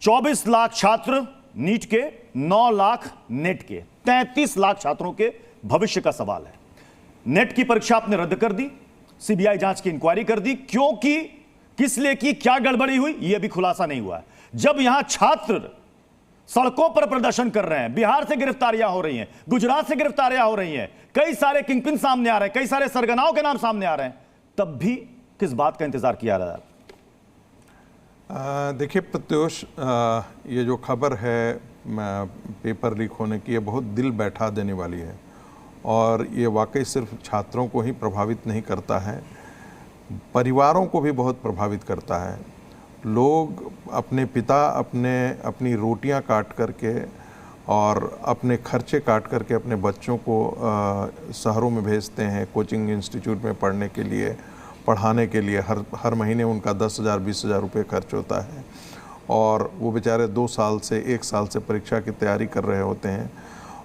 24 लाख छात्र नीट के, 9 लाख नेट के, 33 लाख छात्रों के भविष्य का सवाल है। नेट की परीक्षा आपने रद्द कर दी, सीबीआई जांच की इंक्वायरी कर दी, क्योंकि किस लिए की, क्या गड़बड़ी हुई, यह भी खुलासा नहीं हुआ है। जब यहां छात्र सड़कों पर प्रदर्शन कर रहे हैं, बिहार से गिरफ्तारियां हो रही हैं, गुजरात से गिरफ्तारियां हो रही हैं, कई सारे किंगपिन सामने आ रहे हैं, कई सारे सरगनाओं के नाम सामने आ रहे हैं, तब भी किस बात का इंतजार किया जा रहा है? देखिए प्रत्युष, ये जो खबर है पेपर लीक होने की, ये बहुत दिल बैठा देने वाली है और ये वाकई सिर्फ छात्रों को ही प्रभावित नहीं करता है, परिवारों को भी बहुत प्रभावित करता है। लोग अपने पिता अपनी रोटियां काट करके और अपने खर्चे काट करके अपने बच्चों को शहरों में भेजते हैं, कोचिंग इंस्टीट्यूट में पढ़ने के लिए, पढ़ाने के लिए। हर महीने उनका 10,000 20,000 रुपये खर्च होता है और वो बेचारे 2 साल से 1 साल से परीक्षा की तैयारी कर रहे होते हैं।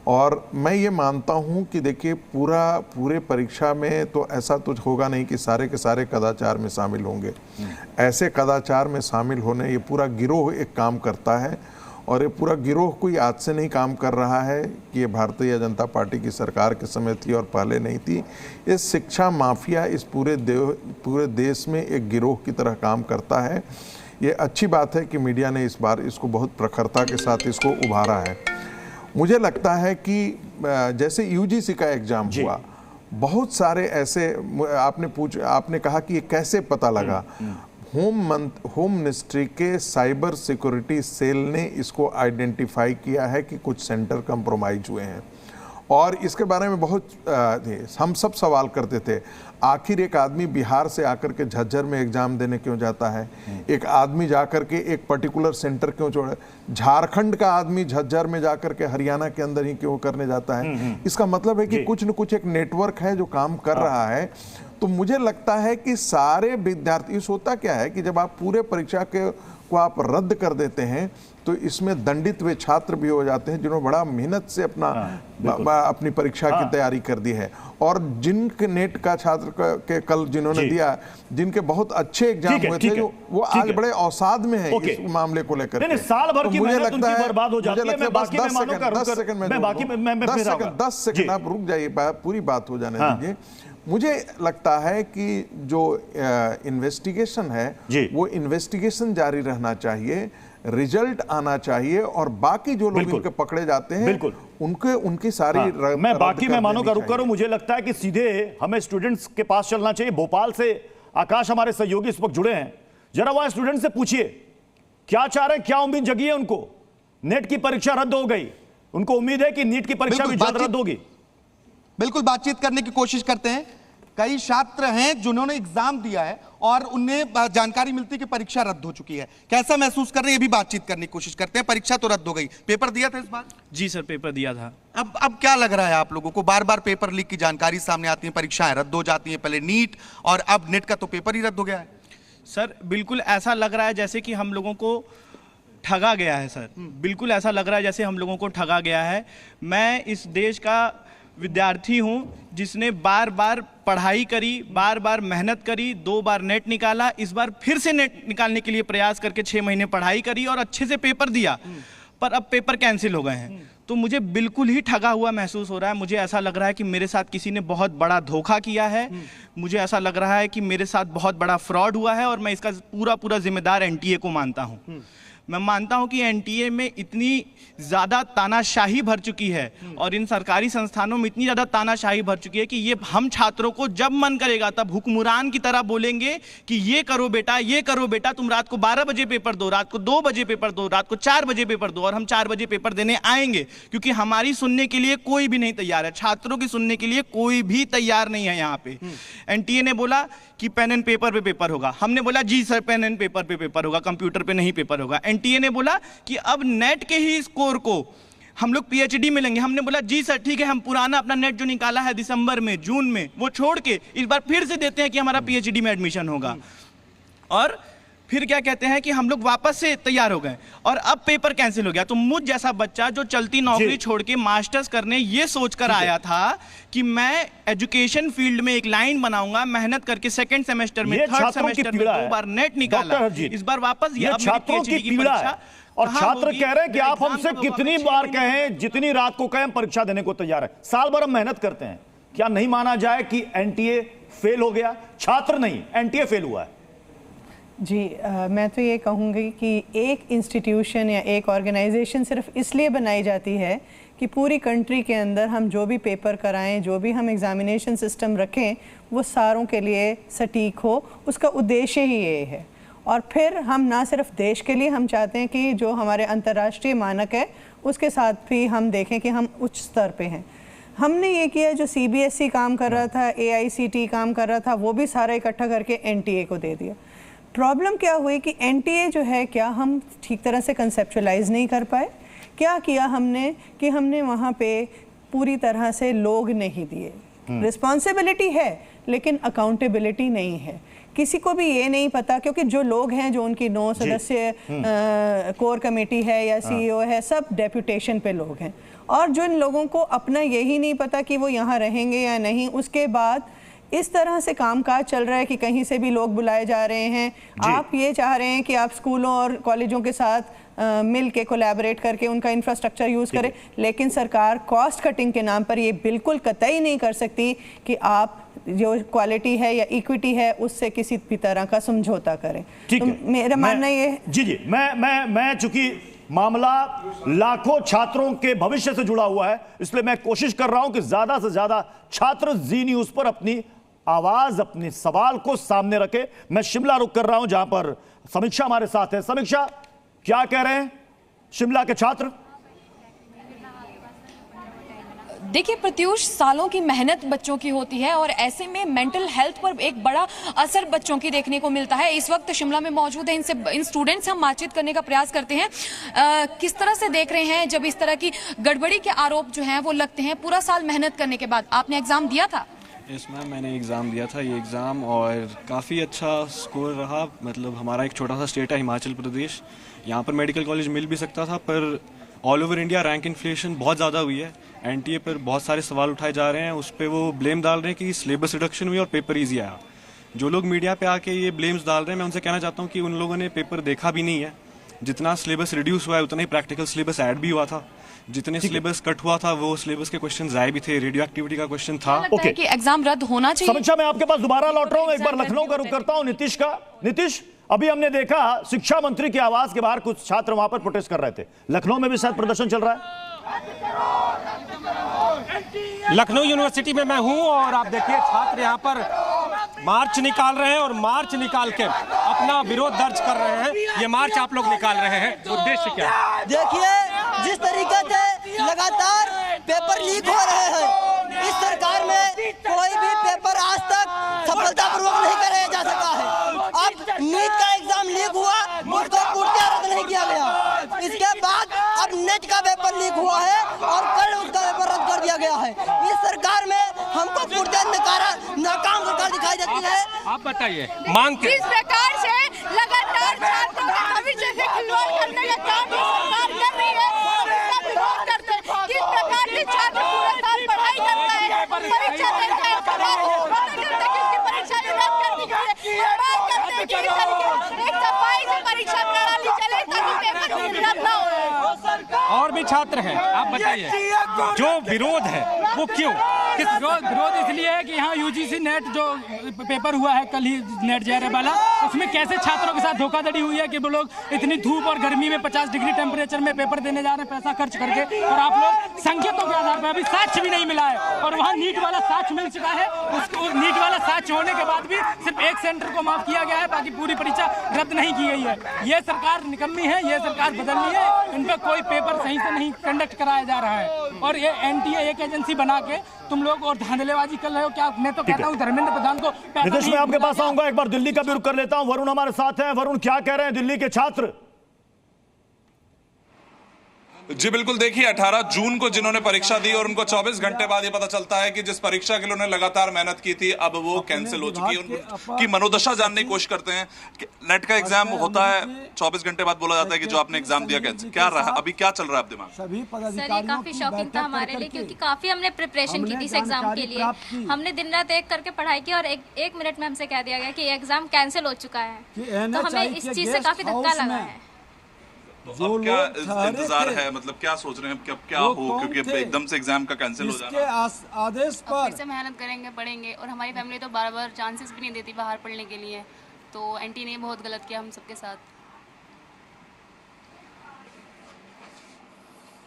और मैं ये मानता हूँ कि देखिए पूरे परीक्षा में तो ऐसा तो होगा नहीं कि सारे के सारे कदाचार में शामिल होंगे। ऐसे कदाचार में शामिल होने, ये पूरा गिरोह एक काम करता है और ये पूरा गिरोह कोई आज से नहीं काम कर रहा है कि ये भारतीय जनता पार्टी की सरकार के समय थी और पहले नहीं थी। ये शिक्षा माफिया इस पूरे देश में एक गिरोह की तरह काम करता है। ये अच्छी बात है कि मीडिया ने इस बार इसको बहुत प्रखरता के साथ इसको उभारा है। मुझे लगता है कि जैसे यूजीसी का एग्जाम हुआ, बहुत सारे ऐसे आपने कहा कि ये कैसे पता लगा। होम मिनिस्ट्री के साइबर सिक्योरिटी सेल ने इसको आइडेंटिफाई किया है कि कुछ सेंटर कंप्रोमाइज हुए हैं और इसके बारे में बहुत हम सब सवाल करते थे। आखिर एक आदमी बिहार से आकर के झज्जर में एग्जाम देने क्यों जाता है? एक आदमी जाकर के एक पर्टिकुलर सेंटर क्यों छोड़े? झारखंड का आदमी झज्जर में जाकर के हरियाणा के अंदर ही क्यों करने जाता है? इसका मतलब है कि कुछ न कुछ एक नेटवर्क है जो काम कर रहा है। तो मुझे लगता है कि सारे विद्यार्थी, होता क्या है कि जब आप पूरे परीक्षा को आप रद्द कर देते हैं तो इसमें दंडित वे छात्र भी हो जाते हैं जिन्होंने बड़ा मेहनत से अपनी परीक्षा की तैयारी कर दी है। और जिनके नेट का छात्र के कल जिन्होंने दिया, जिनके बहुत अच्छे एग्जाम हुए थे, जो वो आज बड़े अवसाद में है इस मामले को लेकर। साल भर की मेहनत उनकी बर्बाद हो जाती है। मैं बाकी 10 सेकंड आप रुक जाइए, पूरी बात हो जाने दीजिए। मुझे लगता है कि जो इन्वेस्टिगेशन है वो इन्वेस्टिगेशन जारी रहना चाहिए, रिजल्ट आना चाहिए और बाकी जो लोग इनके पकड़े जाते हैं उनकी सारी मैं बाकी मेहमानों का रुख करूं। मुझे लगता है कि सीधे हमें स्टूडेंट्स के पास चलना चाहिए। भोपाल से आकाश हमारे सहयोगी इस वक्त जुड़े हैं, जरा वहां स्टूडेंट से पूछिए क्या चाह रहे हैं, क्या उम्मीद जगी है उनको। नेट की परीक्षा रद्द हो गई, उनको उम्मीद है कि नीट की परीक्षा भी जल्द रद्द होगी। बिल्कुल बातचीत करने की कोशिश करते हैं। कई छात्र हैं जिन्होंने एग्जाम दिया है और उन्हें जानकारी मिलती है कि परीक्षा रद्द हो चुकी है। कैसा महसूस कर रहे हैं, ये भी बातचीत करने की कोशिश करते हैं। परीक्षा तो रद्द हो गई, पेपर दिया था इस बार? जी सर, पेपर दिया था। अब क्या लग रहा है आप लोगों को? बार बार पेपर लीक की जानकारी सामने आती है, परीक्षाएं रद्द हो जाती हैं, पहले नीट और अब नेट का तो पेपर ही रद्द हो गया है। सर बिल्कुल ऐसा लग रहा है जैसे कि हम लोगों को ठगा गया है। सर बिल्कुल ऐसा लग रहा है जैसे हम लोगों को ठगा गया है। मैं इस देश का विद्यार्थी हूं जिसने बार बार पढ़ाई करी, बार बार मेहनत करी, 2 बार नेट निकाला, इस बार फिर से नेट निकालने के लिए प्रयास करके 6 महीने पढ़ाई करी और अच्छे से पेपर दिया, पर अब पेपर कैंसिल हो गए हैं। तो मुझे बिल्कुल ही ठगा हुआ महसूस हो रहा है। मुझे ऐसा लग रहा है कि मेरे साथ किसी ने बहुत बड़ा धोखा किया है। मुझे ऐसा लग रहा है कि मेरे साथ बहुत बड़ा फ्रॉड हुआ है और मैं इसका पूरा जिम्मेदार एनटीए को मानता हूँ। मैं मानता हूं कि एनटीए में इतनी ज्यादा तानाशाही भर चुकी है और इन सरकारी संस्थानों में इतनी ज्यादा तानाशाही भर चुकी है कि ये हम छात्रों को जब मन करेगा तब हुक्मरान की तरह बोलेंगे कि ये करो बेटा, तुम रात को 12 बजे पेपर दो, रात को 2 बजे पेपर दो, रात को 4 बजे पेपर दो, और हम 4 बजे पेपर देने आएंगे क्योंकि हमारी सुनने के लिए कोई भी नहीं तैयार है। छात्रों की सुनने के लिए कोई भी तैयार नहीं है। यहाँ पे एनटीए ने बोला कि पेन एंड पेपर पे पेपर होगा, हमने बोला जी सर पेन एंड पेपर पे पेपर होगा, कंप्यूटर पे नहीं पेपर होगा। एनटीए ने बोला कि अब नेट के ही स्कोर को हम लोग पीएचडी में लेंगे, हमने बोला जी सर ठीक है, हम पुराना अपना नेट जो निकाला है दिसंबर में, जून में, वो छोड़ के इस बार फिर से देते हैं कि हमारा पीएचडी में एडमिशन होगा। और फिर क्या कहते हैं कि हम लोग वापस से तैयार हो गए और अब पेपर कैंसिल हो गया। तो मुझ जैसा बच्चा जो चलती नौकरी छोड़ के मास्टर्स करने ये सोचकर आया था कि मैं एजुकेशन फील्ड में एक लाइन बनाऊंगा, मेहनत करके सेकंड सेमेस्टर में, थर्ड सेमेस्टर में 2 बार नेट निकाला, इस बार वापस ये छात्रों की पीड़ा है। और कहाँ छात्र होगी? कह रहे हैं कि मेरा आप एग्जाम हमसे कब कितनी होगा? बार कहें, जितनी रात को कहें, परीक्षा देने को तैयार है। साल भर हम मेहनत करते हैं, क्या नहीं माना जाए कि एनटीए फेल हो गया? छात्र नहीं, एनटीए फेल हुआ है। जी मैं तो ये कहूँगी कि एक इंस्टीट्यूशन या एक ऑर्गेनाइजेशन सिर्फ इसलिए बनाई जाती है कि पूरी कंट्री के अंदर हम जो भी पेपर कराएं, जो भी हम एग्ज़ामिनेशन सिस्टम रखें, वो सारों के लिए सटीक हो। उसका उद्देश्य ही ये है। और फिर हम ना सिर्फ देश के लिए, हम चाहते हैं कि जो हमारे अंतर्राष्ट्रीय मानक है उसके साथ भी हम देखें कि हम उच्च स्तर पे हैं। हमने ये किया, जो सीबीएसई काम कर रहा था, एआईसीटी काम कर रहा था, वो भी सारा इकट्ठा करके एनटीए को दे दिया। प्रॉब्लम क्या हुई कि एनटीए जो है, क्या हम ठीक तरह से कंसेप्चुलाइज नहीं कर पाए। क्या किया हमने कि हमने वहाँ पे पूरी तरह से लोग नहीं दिए। रिस्पॉन्सिबिलिटी है लेकिन अकाउंटेबिलिटी नहीं है। किसी को भी ये नहीं पता, क्योंकि जो लोग हैं, जो उनकी 9 सदस्य कोर कमेटी है या सीईओ है, सब डेप्यूटेशन पे लोग हैं। और जिन लोगों को अपना यही नहीं पता कि वो यहाँ रहेंगे या नहीं, उसके बाद इस तरह से कामकाज चल रहा है कि कहीं से भी लोग बुलाए जा रहे हैं। आप ये चाह रहे हैं कि आप स्कूलों और कॉलेजों के साथ मिल के कोलैबोरेट करके उनका इंफ्रास्ट्रक्चर यूज़ करें, लेकिन सरकार कॉस्ट कटिंग के नाम पर ये बिल्कुल कतई नहीं कर सकती कि आप जो क्वालिटी है या इक्विटी है उससे किसी भी तरह का समझौता करें। ठीक तो है, मेरा मानना ये जी मैं चूंकि मामला लाखों छात्रों के भविष्य से जुड़ा हुआ है, इसलिए मैं कोशिश कर रहा हूं कि ज्यादा से ज्यादा छात्र जी न्यूज पर अपनी आवाज, अपने सवाल को सामने रखे। मैं शिमला रुक कर रहा हूं, जहां पर समीक्षा हमारे साथ है। समीक्षा, क्या कह रहे हैं शिमला के छात्र? देखिए प्रत्युष, सालों की मेहनत बच्चों की होती है और ऐसे में मेंटल हेल्थ पर एक बड़ा असर बच्चों की देखने को मिलता है। इस वक्त शिमला में मौजूद है, इन स्टूडेंट्स से हम बातचीत करने का प्रयास करते हैं। किस तरह से देख रहे हैं जब इस तरह की गड़बड़ी के आरोप जो हैं वो लगते हैं पूरा साल मेहनत करने के बाद? आपने एग्जाम दिया था? यस मैम, मैंने एग्ज़ाम दिया था ये एग्ज़ाम, और काफ़ी अच्छा स्कोर रहा। मतलब हमारा एक छोटा सा स्टेट है हिमाचल प्रदेश, यहाँ पर मेडिकल कॉलेज मिल भी सकता था, पर all over India rank inflation बहुत ज़्यादा हुई है। एनटीए पर बहुत सारे सवाल उठाए जा रहे हैं, उस पर वो ब्लेम डाल रहे हैं कि सिलेबस रिडक्शन हुई और पेपर ईजी आया। जो लोग मीडिया पे आके ये ब्लेम्स डाल रहे हैं, मैं उनसे कहना चाहता हूँ कि उन लोगों ने पेपर देखा भी नहीं है। जितना सिलेबस रिड्यूस हुआ है उतना ही प्रैक्टिकल सिलेबस ऐड भी हुआ था। जितने सिलेबस कट हुआ था वो सिलेबस के क्वेश्चन आए भी थे, रेडियो एक्टिविटी का क्वेश्चन था। ओके, कि एग्जाम रद्द होना चाहिए। समीक्षा, मैं आपके पास दोबारा लौट रहा हूं, एक बार लखनऊ का रुख करता हूं नीतीश का। नीतीश, अभी हमने देखा शिक्षा मंत्री के आवास के बाहर कुछ छात्र वहां पर प्रोटेस्ट कर रहे थे। लखनऊ में भी शायद प्रदर्शन चल रहा है। लखनऊ यूनिवर्सिटी में मैं हूं और आप देखिए छात्र यहां पर मार्च निकाल रहे हैं और मार्च निकाल के अपना विरोध दर्ज कर रहे हैं। ये मार्च आप लोग निकाल रहे हैं, उद्देश्य क्या है? देखिए, जिस तरीके से लगातार पेपर लीक हो रहे हैं, इस सरकार में कोई भी पेपर आज तक सफलतापूर्वक नहीं कराया जा सका है। अब नीट का एग्जाम लीक हुआ, उसको पूर्णतः रद्द नहीं किया गया। इसके बाद अब नेट का पेपर लीक हुआ है और कल उसका पेपर रद्द कर दिया गया है। इस सरकार में हमको पूर्णतः नाकाम सरकार दिखाई देती है। आप बताइए, मांग क्या? जिस प्रकार से लगातार छात्रों के भविष्य से खिलवाड़ करने का काम सरकार कर रही है, उसका विरोध करते हैं। किस प्रकार से छात्र पूरा साल पढ़ाई करता है, परीक्षा देता है, उसके बाद वादा करता है कि उसकी परीक्षा रद्द कर दी गई है। मांग करते हैं कि इस तरीके एक सफाई से परीक्षा प्रणाली चले ताकि पेपर रद्द ना हो। और भी छात्र हैं, आप बताइए जो विरोध है वो क्यों? किस विरोध इसलिए है कि यहाँ यूजीसी नेट जो पेपर हुआ है कल ही, नेट JRF वाला, उसमें कैसे छात्रों के साथ धोखाधड़ी हुई है कि वो लोग इतनी धूप और गर्मी में 50 डिग्री टेम्परेचर में पेपर देने जा रहे हैं पैसा खर्च करके, और आप लोग संकेतों के आधार पर, अभी साक्ष्य भी नहीं मिला है। और वहाँ नीट वाला साक्ष्य मिल चुका है, उसको नीट वाला साक्ष्य होने के बाद भी सिर्फ एक सेंटर को माफ किया गया है, बाकी पूरी परीक्षा रद्द नहीं की गई है। ये सरकार निकम्मी है, ये सरकार बदलनी है, इन पर कोई पेपर सही से नहीं कंडक्ट कराया जा रहा है। और ये एनटीए एक एजेंसी बना के तुम लोग और धांधलेबाजी कर रहे हो। क्या मैं तो कहता हूँ धर्मेंद्र प्रधान को। नीतीश, मैं आपके पास आऊंगा, एक बार दिल्ली का भी रुख कर लेता हूं। वरुण हमारे साथ हैं। वरुण, क्या कह रहे हैं दिल्ली के छात्र? जी बिल्कुल, देखिए 18 जून को जिन्होंने परीक्षा दी और उनको 24 घंटे बाद ये पता चलता है कि जिस परीक्षा के लिए उन्होंने लगातार मेहनत की थी अब वो कैंसिल हो चुकी है। उनकी मनोदशा जानने की कोशिश करते हैं। नेट का एग्जाम होता है, 24 घंटे बाद बोला जाता है कि जो आपने एग्जाम दिया कैंसिल। क्या रहा, अभी क्या चल रहा है आप दिमाग? सर ये काफी शॉकिंग था हमारे लिए, क्योंकि काफी हमने प्रिपरेशन की थी इस एग्जाम के लिए। हमने दिन रात एक करके पढ़ाई की और एक मिनट में हमसे कह दिया गया कि एग्जाम कैंसिल हो चुका है। तो हमें इस चीज से काफी धक्का लगा है। तो अब क्या इंतजार है, मतलब क्या सोच रहे हैं अब क्या हो, क्योंकि एकदम से एग्जाम का कैंसिल हो जाना। आदेश पर फिर से मेहनत करेंगे, पढ़ेंगे, और हमारी फैमिली तो बार चांसेस भी नहीं देती बाहर पढ़ने के लिए, तो एनटी ने बहुत गलत किया हम सबके साथ।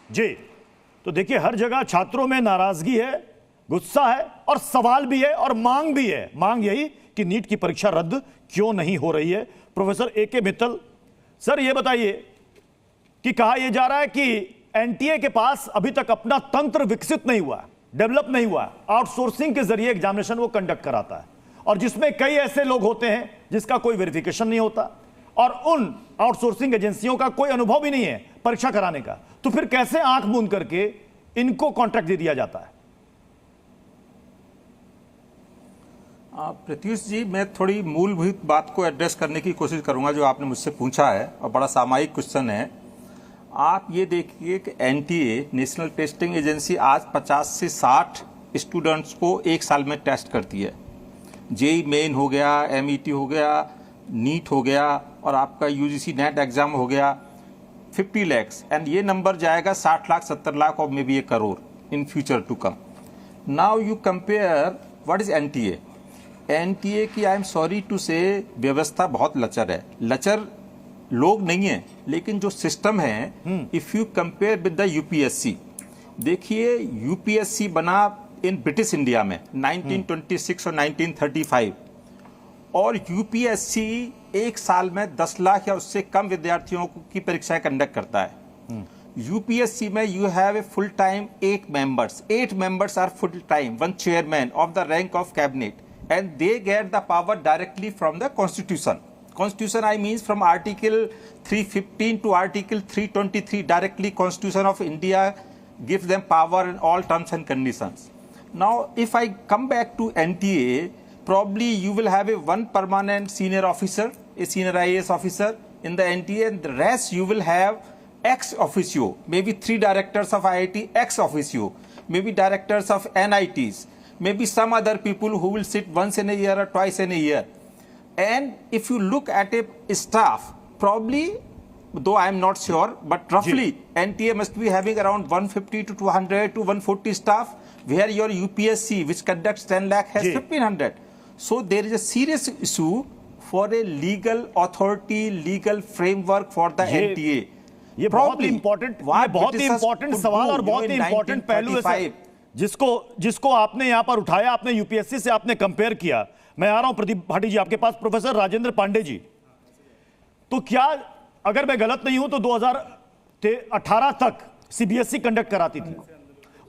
जी, तो देखिए हर जगह छात्रों में नाराजगी है, गुस्सा है और सवाल भी है और मांग भी है। मांग यही कि नीट की परीक्षा रद्द क्यों नहीं हो रही है। Professor A K. मित्तल सर, ये बताइए कि कहा यह जा रहा है कि एनटीए के पास अभी तक अपना तंत्र विकसित नहीं हुआ, डेवलप नहीं हुआ, आउटसोर्सिंग के जरिए एग्जामिनेशन वो कंडक्ट कराता है, और जिसमें कई ऐसे लोग होते हैं जिसका कोई वेरिफिकेशन नहीं होता और उन आउटसोर्सिंग एजेंसियों का कोई अनुभव भी नहीं है परीक्षा कराने का, तो फिर कैसे आंख मूंद करके इनको कॉन्ट्रैक्ट दे दिया जाता है? प्रत्युष जी, मैं थोड़ी मूलभूत बात को एड्रेस करने की कोशिश करूंगा जो आपने मुझसे पूछा है, और बड़ा सामायिक क्वेश्चन है। आप ये देखिए कि एनटीए, नेशनल टेस्टिंग एजेंसी, आज 50 से 60 स्टूडेंट्स को एक साल में टेस्ट करती है। जेई मेन हो गया, एमईटी हो गया, नीट हो गया, और आपका यूजीसी नेट एग्जाम हो गया। 50 lakhs, एंड ये नंबर जाएगा 60 लाख, 70 लाख और may be 1 crore in future to come. Now you compare what is NTA. NTA की, आई एम सॉरी टू से, व्यवस्था बहुत लचर है। लचर लोग नहीं है, लेकिन जो सिस्टम है, if you compare with the UPSC, देखिए यूपीएससी बना इन ब्रिटिश इंडिया में 1926 और 1935, और यूपीएससी एक साल में 10 लाख या उससे कम विद्यार्थियों की परीक्षाएं कंडक्ट करता है। यूपीएससी में you have a full time 8 members. 8 members are full time, 1 chairman of the rank of cabinet, and they get the power directly from the constitution. Constitution, I means from article 315 to article 323, directly Constitution of India gives them power in all terms and conditions. Now if I come back to NTA, probably you will have a 1 permanent senior officer, a senior IAS officer in the NTA, and the rest you will have ex officio, maybe 3 directors of IIT ex officio, maybe directors of NITs, maybe some other people who will sit once in a year or twice in a year. And if you look at a staff, probably, though I am not sure, but roughly NTA must be having around 150 to 200 to 140 staff, where your UPSC, which conducts 10 lakh, has 1500. So there is a serious issue for a legal authority, legal framework for the NTA. ये बहुत ही important सवाल और बहुत ही important पहलू है जिसको आपने यहां पर उठाया। आपने यूपीएससी से आपने कंपेयर किया। मैं आ रहा हूं प्रदीप भाटी जी आपके पास। प्रोफेसर राजेंद्र पांडे जी, तो क्या, अगर मैं गलत नहीं हूं तो 2018 तक सीबीएसई कंडक्ट कराती थी,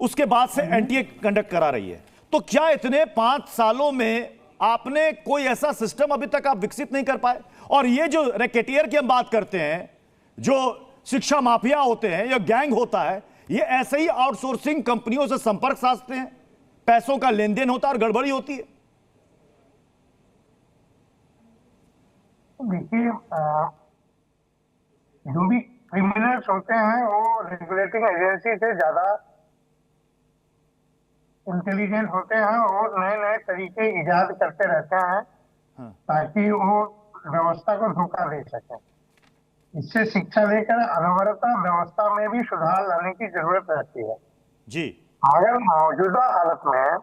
उसके बाद से एनटीए कंडक्ट करा रही है, तो क्या इतने 5 सालों में आपने कोई ऐसा सिस्टम अभी तक आप विकसित नहीं कर पाए? और ये जो रैकेटियर की हम बात करते हैं, जो शिक्षा माफिया होते हैं या गैंग होता है, ये ऐसे ही आउटसोर्सिंग कंपनियों से संपर्क साधते हैं, पैसों का लेन देन होता है और गड़बड़ी होती है। देखिए, जो भी क्रिमिनल्स होते हैं वो रेगुलेटिंग एजेंसी से ज्यादा इंटेलिजेंट होते हैं और नए नए तरीके इजाद करते रहते हैं ताकि वो व्यवस्था को धोखा दे सके। इससे शिक्षा लेकर अनवरता व्यवस्था में भी सुधार लाने की जरूरत रहती है जी। अगर मौजूदा हालत में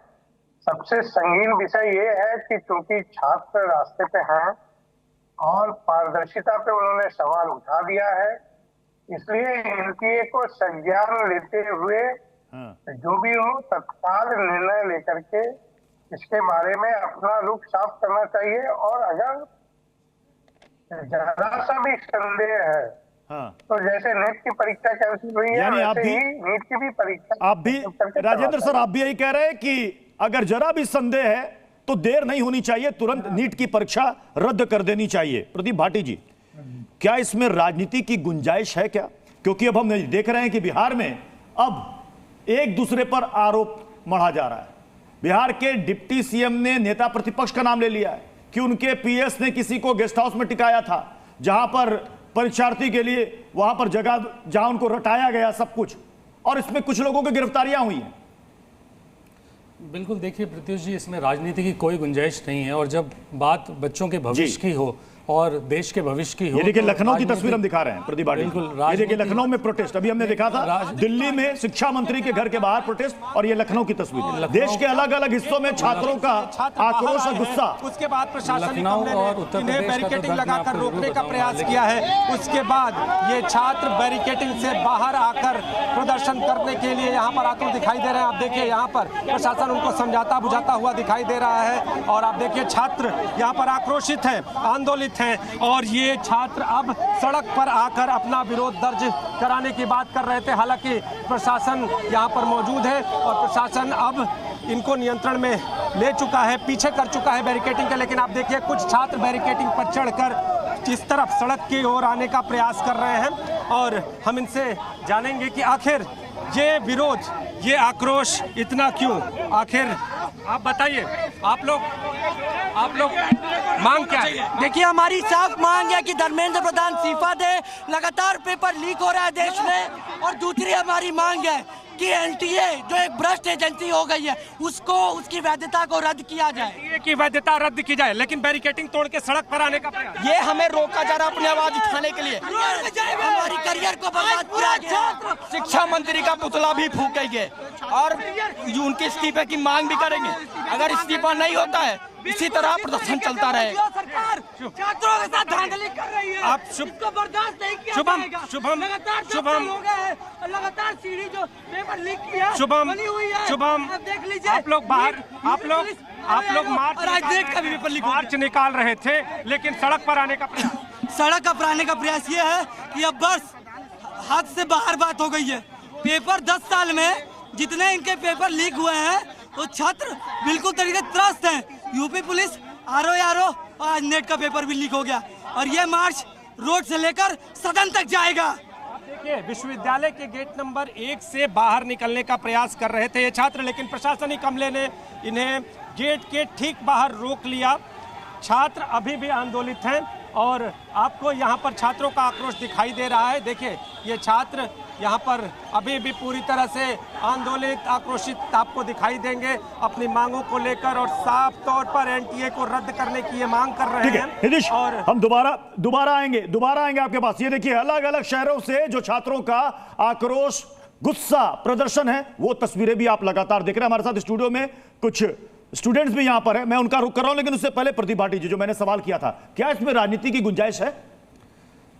सबसे संगीन विषय ये है कि चूंकि छात्र रास्ते पे हैं और पारदर्शिता पे उन्होंने सवाल उठा दिया है, इसलिए एनटीए को संज्ञान लेते हुए जो भी हो तत्काल निर्णय लेकर के इसके बारे में अपना रुख साफ करना चाहिए। और अगर जरा सा भी संदेह है तो जैसे नेट की परीक्षा कैंसिल हुई है, वैसे ही नीट की भी परीक्षा आप भी, राजेंद्र सर, आप भी यही कह रहे हैं कि अगर जरा भी संदेह है तो देर नहीं होनी चाहिए, तुरंत नीट की परीक्षा रद्द कर देनी चाहिए। प्रदीप भाटी जी, क्या इसमें राजनीति की गुंजाइश है क्या? क्योंकि अब हम देख रहे हैं कि बिहार में अब एक दूसरे पर आरोप मढ़ा जा रहा है। बिहार के डिप्टी सीएम ने नेता प्रतिपक्ष का नाम ले लिया है कि उनके पीएस ने किसी को गेस्ट हाउस में टिकाया था, जहां पर परीक्षार्थी के लिए वहां पर जगह, जहां उनको रटाया गया सब कुछ, और इसमें कुछ लोगों की गिरफ्तारियां हुई हैं। बिल्कुल, देखिए प्रत्युष जी, इसमें राजनीति की कोई गुंजाइश नहीं है। और जब बात बच्चों के भविष्य की हो और देश के भविष्य की हो। ये देखिए तो लखनऊ की राजनीति- तस्वीर हम दिखा रहे हैं प्रतिभा जी। बिल्कुल, ये देखिए राजनीति- लखनऊ में प्रोटेस्ट अभी हमने देखा था, दिल्ली में शिक्षा मंत्री के घर के बाहर प्रोटेस्ट, और ये लखनऊ की तस्वीर। देश के अलग अलग हिस्सों में छात्रों का आक्रोश और गुस्सा। उसके बाद प्रशासनिक लखनऊ अमले और ने उत्तर इन्हें प्रदेश का तो बैरिकेडिंग दर्द मैं लगाकर आपको रोकने जरूर का बताऊंगा, प्रयास लेकिन- किया है। उसके बाद ये छात्र बैरिकेडिंग से बाहर आकर प्रदर्शन करने के लिए यहाँ पर आकर दिखाई दे रहे हैं। आप देखिए यहाँ पर प्रशासन उनको समझाता बुझाता हुआ दिखाई दे रहा है, और आप देखिए छात्र यहाँ पर आक्रोशित हैं, आंदोलित हैं, और ये छात्र अब सड़क पर आकर अपना विरोध दर्ज कराने की बात कर रहे थे। हालांकि प्रशासन यहाँ पर मौजूद है और प्रशासन अब इनको नियंत्रण में ले चुका है, पीछे कर चुका है बैरिकेडिंग के। लेकिन आप देखिए कुछ छात्र बैरिकेडिंग पर चढ़कर इस तरफ सड़क की ओर आने का प्रयास कर रहे हैं, और हम इनसे जानेंगे कि आखिर ये विरोध, ये आक्रोश इतना क्यों। आखिर आप बताइए, आप लोग मांग क्या है? देखिए, हमारी साफ मांग है कि धर्मेंद्र प्रधान इस्तीफा दे। लगातार पेपर लीक हो रहा है देश में। और दूसरी हमारी मांग है कि एनटीए जो एक भ्रष्ट एजेंसी हो गई है, उसको उसकी वैधता को रद्द किया जाए। एनटीए की वैधता रद्द की जाए, लेकिन बैरिकेडिंग तोड़ के सड़क पर आने का प्रयास। ये हमें रोका जा रहा अपनी आवाज उठाने के लिए। हमारी करियर को बर्बाद किया गया। शिक्षा मंत्री का पुतला भी फूकेंगे और उनके इस्तीफे की मांग भी करेंगे। अगर इस्तीफा नहीं होता है, इसी तरह प्रदर्शन चलता रहेगा। सरकार छात्रों के साथ धांधली कर रही है। आप इसको बर्दाश्त नहीं किया जाएगा। शुभम लगातार सीढ़ी जो पेपर लीक किया बनी हुई है। शुभम देख लीजिए, आप लोग बाहर, आप लोग मार्च निकाल रहे थे, लेकिन सड़क पर आने का प्रयास। सड़क पर आने का प्रयास ये है कि अब बस हद से बाहर बात हो गई है। पेपर 10 साल में जितने इनके पेपर लीक हुए हैं, तो छात्र बिल्कुल तरीके त्रस्त हैं। यूपी पुलिस आरो आज नेट का पेपर भी लीक हो गया, और ये मार्च रोड से लेकर सदन तक जाएगा। देखिए, विश्वविद्यालय के गेट नंबर 1 से बाहर निकलने का प्रयास कर रहे थे ये छात्र, लेकिन प्रशासनिक अमले ने इन्हें गेट के ठीक बाहर रोक लिया। छात्र अभी भी आंदोलित हैं, और आपको यहाँ पर छात्रों का आक्रोश दिखाई दे रहा है। देखिए, ये छात्र यहाँ पर अभी भी पूरी तरह से आंदोलित, आक्रोशित आपको दिखाई देंगे अपनी मांगों को लेकर, और साफ तौर पर एनटीए को रद्द करने की ये मांग कर रहे हैं। नितिश, और हम दोबारा आएंगे आपके पास। ये देखिए अलग अलग शहरों से जो छात्रों का आक्रोश, गुस्सा, प्रदर्शन है, वो तस्वीरें भी आप लगातार देख रहे हैं। हमारे साथ स्टूडियो में कुछ स्टूडेंट्स भी यहां पर है, मैं उनका रुख कर रहा हूं, लेकिन उससे पहले प्रतिभा जी, जो मैंने सवाल किया था, क्या इसमें राजनीति की गुंजाइश है?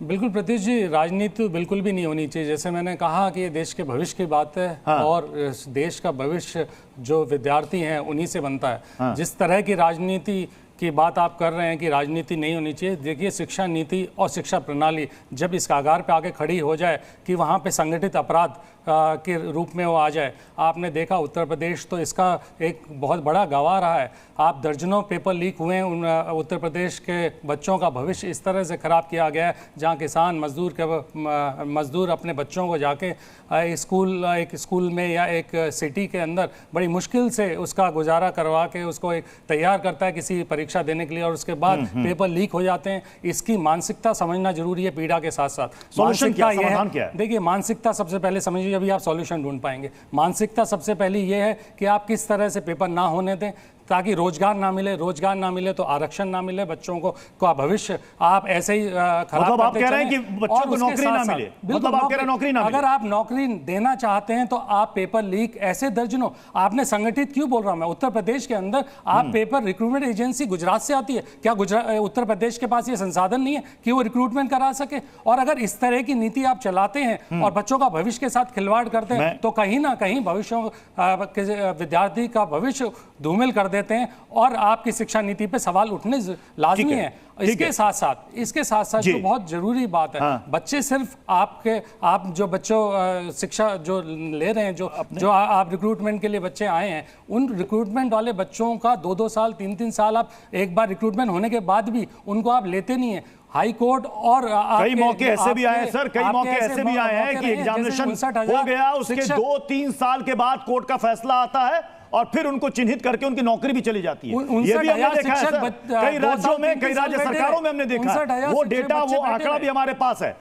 बिल्कुल प्रतीश जी, राजनीति बिल्कुल भी नहीं होनी चाहिए। जैसे मैंने कहा कि ये देश के भविष्य की बात है। हाँ। और इस देश का भविष्य जो विद्यार्थी हैं उन्हीं से बनता है। हाँ। जिस तरह की राजनीति की बात आप कर रहे हैं कि राजनीति नहीं होनी चाहिए, देखिए शिक्षा नीति और शिक्षा प्रणाली जब इस कागार पे आके खड़ी हो जाए कि वहाँ पे संगठित अपराध के रूप में वो आ जाए। आपने देखा उत्तर प्रदेश तो इसका एक बहुत बड़ा गवाह रहा है। आप दर्जनों पेपर लीक हुए हैं, उन उत्तर प्रदेश के बच्चों का भविष्य इस तरह से ख़राब किया गया है, जहाँ किसान मजदूर अपने बच्चों को जाके एक स्कूल में या एक सिटी के अंदर बड़ी मुश्किल से उसका गुजारा करवा के उसको एक तैयार करता है किसी परीक्षा देने के लिए, और उसके बाद पेपर लीक हो जाते हैं। इसकी मानसिकता समझना जरूरी है पीड़ा के साथ साथ। मानसिकता ये है, देखिए मानसिकता सबसे पहले समझिए, अभी आप सॉल्यूशन ढूंढ पाएंगे। मानसिकता सबसे पहली ये है कि आप किस तरह से पेपर ना होने दें ताकि रोजगार ना मिले तो आरक्षण ना मिले, बच्चों को का भविष्य आप ऐसे ही खराब मतलब आप कह रहे हैं कि बच्चों को नौकरी ना मिले, मतलब आप कह रहे हैं नौकरी ना मिले। अगर आप नौकरी देना चाहते हैं तो आप पेपर लीक ऐसे दर्जनों, आपने संगठित क्यों बोल रहा हूं मैं, उत्तर प्रदेश के अंदर आप पेपर रिक्रूटमेंट एजेंसी गुजरात से आती है, क्या उत्तर प्रदेश के पास ये संसाधन नहीं है कि वो रिक्रूटमेंट करा सके? और अगर इस तरह की नीति आप चलाते हैं और बच्चों का भविष्य के साथ खिलवाड़ करते हैं, तो कहीं ना कहीं विद्यार्थी का भविष्य धूमिल कर देते हैं, और आपकी शिक्षा नीति पे सवाल उठने लाजमी है। इसके साथ साथ जो बहुत जरूरी बात है, बच्चे सिर्फ आप जो बच्चों शिक्षा जो ले रहे हैं, जो आप रिक्रूटमेंट के लिए बच्चे आए हैं, उन रिक्रूटमेंट वाले बच्चों का 2-2 साल 3-3 साल आप एक बार रिक्रूटमेंट होने के बाद भी उनको आप लेते नहीं है। हाई कोर्ट और कई मौके ऐसे भी आए हैं सर, कई मौके ऐसे भी आए हैं कि एग्जामिनेशन हो गया, उसके 2-3 साल के बाद कोर्ट का फैसला आता है और फिर उनको चिन्हित करके उनकी नौकरी भी चली जाती है। ये भी हमने देखा है सर, कई राज्यों में, कई राज्य सरकारों में हमने देखा, वो डेटा, वो आंकड़ा भी हमारे पास है।